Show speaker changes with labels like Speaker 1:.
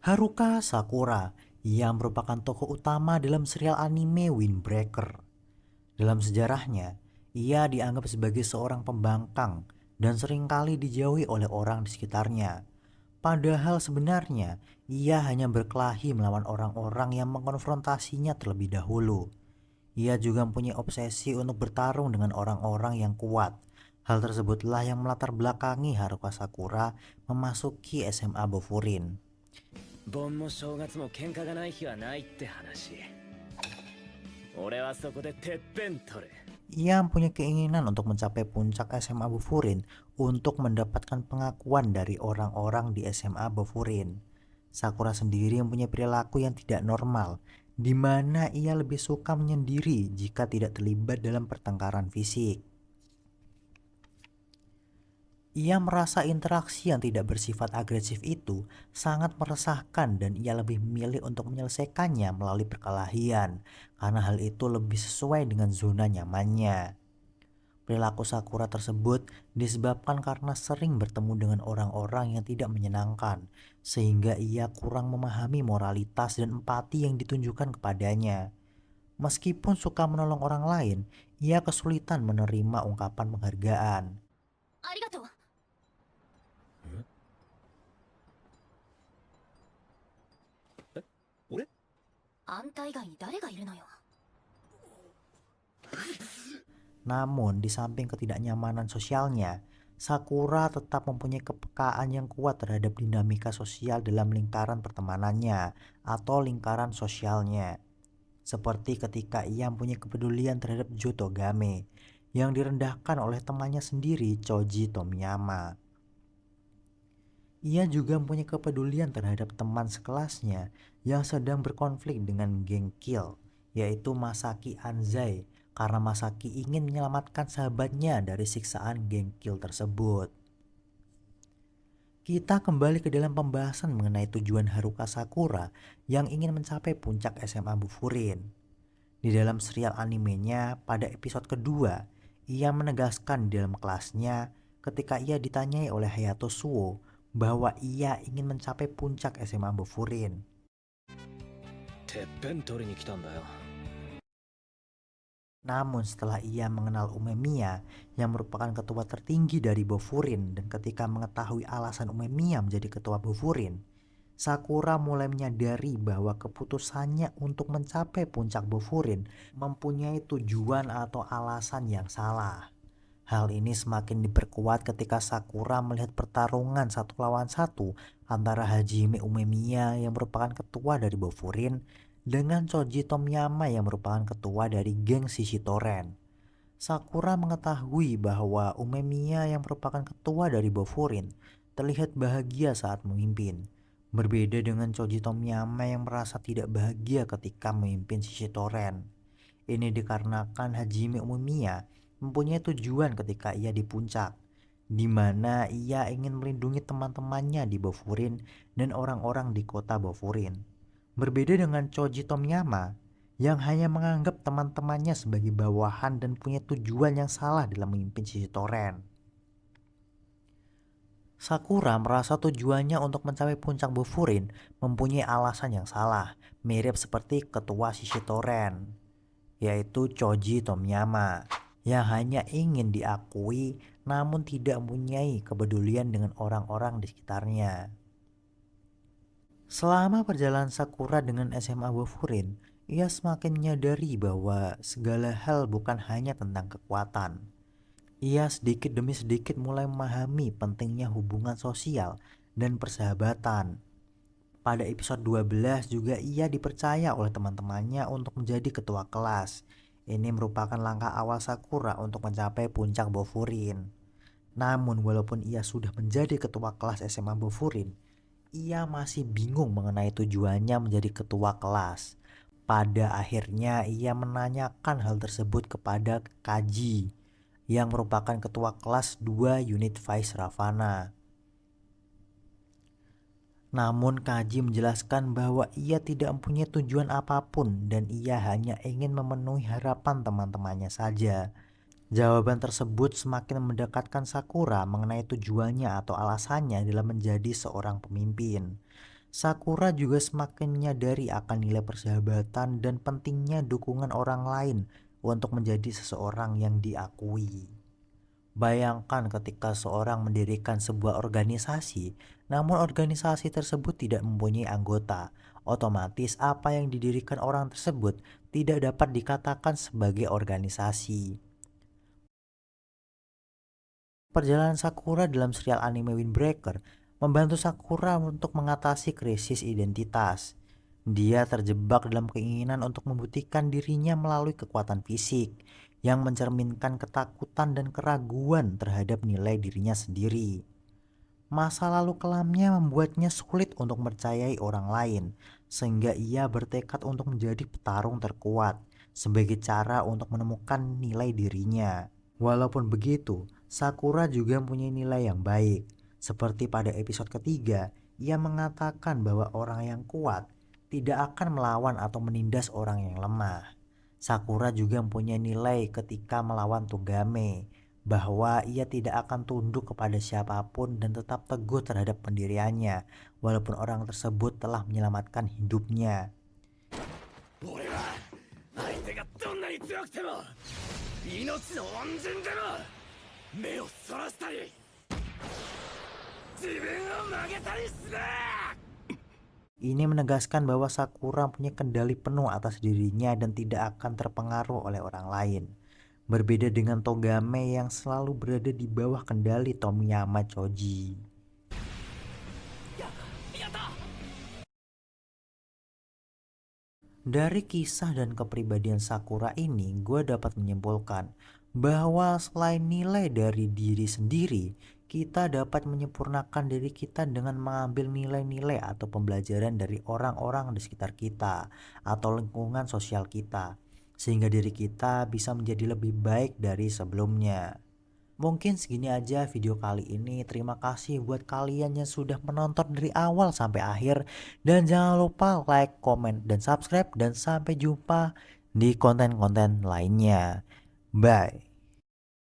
Speaker 1: Haruka Sakura yang merupakan tokoh utama dalam serial anime Windbreaker. Dalam sejarahnya, ia dianggap sebagai seorang pembangkang dan seringkali dijauhi oleh orang di sekitarnya. Padahal sebenarnya ia hanya berkelahi melawan orang-orang yang mengkonfrontasinya terlebih dahulu. Ia juga mempunyai obsesi untuk bertarung dengan orang-orang yang kuat. Hal tersebutlah yang melatar belakangi Haruka Sakura memasuki SMA Bofurin.
Speaker 2: 盆も正月も喧嘩がない日はないって話。俺はそこでてっぺん取れ。
Speaker 1: Ia mempunyai keinginan untuk mencapai puncak SMA Bofurin untuk mendapatkan pengakuan dari orang-orang di SMA Bofurin. Sakura sendiri mempunyai perilaku yang tidak normal, di mana ia lebih suka menyendiri jika tidak terlibat dalam pertengkaran fisik. Ia merasa interaksi yang tidak bersifat agresif itu sangat meresahkan dan ia lebih memilih untuk menyelesaikannya melalui perkelahian karena hal itu lebih sesuai dengan zona nyamannya. Perilaku Sakura tersebut disebabkan karena sering bertemu dengan orang-orang yang tidak menyenangkan sehingga ia kurang memahami moralitas dan empati yang ditunjukkan kepadanya. Meskipun suka menolong orang lain, ia kesulitan menerima ungkapan penghargaan.
Speaker 3: ありがとう。
Speaker 2: 俺？
Speaker 3: あんた以外に誰がいるのよ。
Speaker 1: Namun di samping ketidaknyamanan sosialnya, Sakura tetap mempunyai kepekaan yang kuat terhadap dinamika sosial dalam lingkaran pertemanannya atau lingkaran sosialnya. Seperti ketika ia mempunyai kepedulian terhadap Jotogame yang direndahkan oleh temannya sendiri Choji Tomiyama. Ia juga mempunyai kepedulian terhadap teman sekelasnya yang sedang berkonflik dengan geng Kill, yaitu Masaki Anzai, karena Masaki ingin menyelamatkan sahabatnya dari siksaan geng Kill tersebut. Kita kembali ke dalam pembahasan mengenai tujuan Haruka Sakura yang ingin mencapai puncak SMA Bofurin. Di dalam serial animenya pada episode kedua, ia menegaskan di dalam kelasnya ketika ia ditanyai oleh Hayato Suo bahwa ia ingin mencapai puncak SMA Bofurin.
Speaker 2: てっぺん取りに来たんだよ。
Speaker 1: Namun setelah ia mengenal Umemiya yang merupakan ketua tertinggi dari Bofurin dan ketika mengetahui alasan Umemiya menjadi ketua Bofurin, Sakura mulai menyadari bahwa keputusannya untuk mencapai puncak Bofurin mempunyai tujuan atau alasan yang salah. Hal ini semakin diperkuat ketika Sakura melihat pertarungan satu lawan satu antara Hajime Umemiya yang merupakan ketua dari Bofurin dengan Choji Tomiyama yang merupakan ketua dari geng Shishitoren. Sakura mengetahui bahwa Umemiya yang merupakan ketua dari Bofurin terlihat bahagia saat memimpin. Berbeda dengan Choji Tomiyama yang merasa tidak bahagia ketika memimpin Shishitoren. Ini dikarenakan Hajime Umemiya mempunyai tujuan ketika ia di puncak, di mana ia ingin melindungi teman-temannya di Bofurin dan orang-orang di kota Bofurin. Berbeda dengan Choji Tomiyama yang hanya menganggap teman-temannya sebagai bawahan dan punya tujuan yang salah dalam memimpin Shishitoren. Sakura merasa tujuannya untuk mencapai puncak Bofurin mempunyai alasan yang salah, mirip seperti ketua Shishitoren, yaitu Choji Tomiyama, yang hanya ingin diakui namun tidak mempunyai kepedulian dengan orang-orang di sekitarnya. Selama perjalanan Sakura dengan SMA Bofurin, ia semakin menyadari bahwa segala hal bukan hanya tentang kekuatan. Ia sedikit demi sedikit mulai memahami pentingnya hubungan sosial dan persahabatan. Pada episode 12 juga ia dipercaya oleh teman-temannya untuk menjadi ketua kelas. Ini merupakan langkah awal Sakura untuk mencapai puncak Bofurin. Namun walaupun ia sudah menjadi ketua kelas SMA Bofurin, ia masih bingung mengenai tujuannya menjadi ketua kelas. Pada akhirnya ia menanyakan hal tersebut kepada Kaji yang merupakan ketua kelas 2 unit Vice Ravana. Namun Kaji menjelaskan bahwa ia tidak mempunyai tujuan apapun dan ia hanya ingin memenuhi harapan teman-temannya saja. Jawaban tersebut semakin mendekatkan Sakura mengenai tujuannya atau alasannya dalam menjadi seorang pemimpin. Sakura juga semakin menyadari akan nilai persahabatan dan pentingnya dukungan orang lain untuk menjadi seseorang yang diakui. Bayangkan ketika seorang mendirikan sebuah organisasi, namun organisasi tersebut tidak mempunyai anggota. Otomatis apa yang didirikan orang tersebut tidak dapat dikatakan sebagai organisasi. Perjalanan Sakura dalam serial anime Windbreaker membantu Sakura untuk mengatasi krisis identitas. Dia terjebak dalam keinginan untuk membuktikan dirinya melalui kekuatan fisik yang mencerminkan ketakutan dan keraguan terhadap nilai dirinya sendiri. Masa lalu kelamnya membuatnya sulit untuk mempercayai orang lain, sehingga ia bertekad untuk menjadi petarung terkuat sebagai cara untuk menemukan nilai dirinya. Walaupun begitu, Sakura juga mempunyai nilai yang baik. Seperti pada episode ketiga, ia mengatakan bahwa orang yang kuat tidak akan melawan atau menindas orang yang lemah. Sakura juga mempunyai nilai ketika melawan Togame, bahwa ia tidak akan tunduk kepada siapapun dan tetap teguh terhadap pendiriannya, walaupun orang tersebut telah menyelamatkan hidupnya.
Speaker 2: 俺は相手がどんなに強くても命の恩人でも目をそらしたり自分を曲げたりしねえ。
Speaker 1: Ini menegaskan bahwa Sakura punya kendali penuh atas dirinya dan tidak akan terpengaruh oleh orang lain. Berbeda dengan Togame yang selalu berada di bawah kendali Tomiyama Choji. Dari kisah dan kepribadian Sakura ini, gue dapat menyimpulkan bahwa selain nilai dari diri sendiri, kita dapat menyempurnakan diri kita dengan mengambil nilai-nilai atau pembelajaran dari orang-orang di sekitar kita atau lingkungan sosial kita, sehingga diri kita bisa menjadi lebih baik dari sebelumnya. Mungkin segini aja video kali ini. Terima kasih buat kalian yang sudah menonton dari awal sampai akhir. Dan jangan lupa like, comment, dan subscribe. Dan sampai jumpa di konten-konten lainnya. Bye.